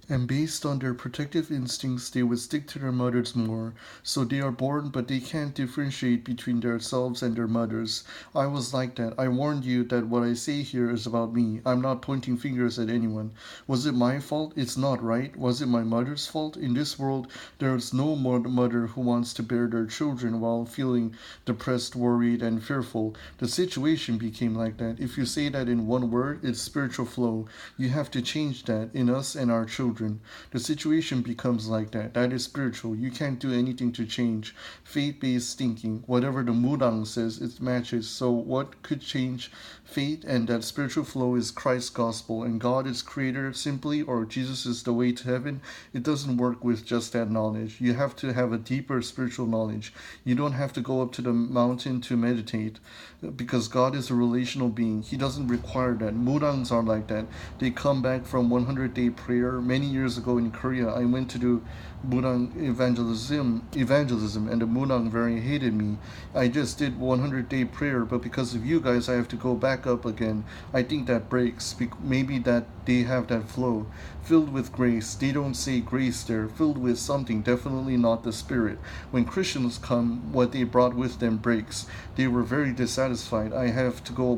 And based on their protective instincts, they would stick to their mothers more. So they are born, but they can't differentiate between themselves and their mothers. I was like that. I warned you that what I say here is about me. I'm not pointing fingers at anyone. Was it my fault? It's not, right? Was it my mother's fault? In this world, there is no mother who wants to bear their children while feeling depressed, worried, and fearful. The situation became like that. If you say that in one word, it's spiritual flow. You have to change that in us and our children. The situation becomes like that. That is spiritual. You can't do anything to change. Faith based thinking, whatever the Mudang says, it matches. So, what could change faith and that spiritual flow is Christ's gospel and God is creator simply, or Jesus is the way to heaven? It doesn't work with just that knowledge. You have to have a deeper spiritual knowledge. You don't have to go up to the mountain to meditate because God is a relational being. He doesn't require that. Mudangs are like that. They come back from 100-day prayer. Many years ago in Korea, I went to do Mudang evangelism, and the Mudang very hated me. I just did 100-day prayer, but because of you guys, I have to go back up again. I think that breaks. Maybe that they have that flow, filled with grace. They don't say grace there. Filled with something, definitely not the Spirit. When Christians come, what they brought with them breaks. They were very dissatisfied. I have to go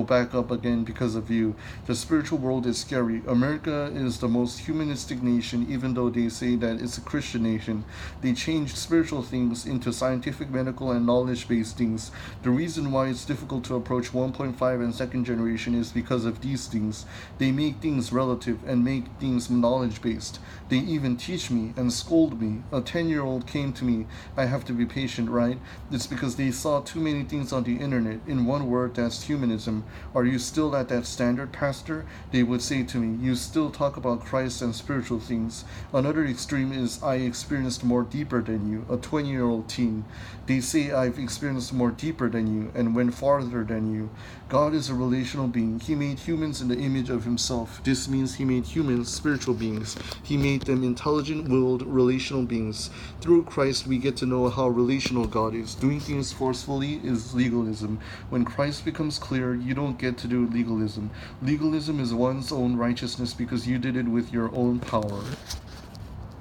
back up again because of you. The spiritual world is scary. America is the most humanistic nation, even though they say that it's a Christian nation. They changed spiritual things into scientific, medical, and knowledge based things. The reason why it's difficult to approach 1.5 and second generation is because of these things. They make things relative and make things knowledge based. They even teach me and scold me. A 10-year-old came to me. I have to be patient, right? It's because they saw too many things on the internet. In one word, that's humanism. Are you still at that standard, Pastor? They would say to me, you still talk about Christ and spiritual things. Another extreme is I experienced more deeper than you, a 20-year-old teen. They say I've experienced more deeper than you and went farther than you. God is a relational being. He made humans in the image of himself. This means he made humans spiritual beings. He made them intelligent, willed, relational beings. Through Christ, we get to know how relational God is. Doing things forcefully is legalism. When Christ becomes clear, you don't get to do legalism. Legalism is one's own righteousness because you did it with your own power.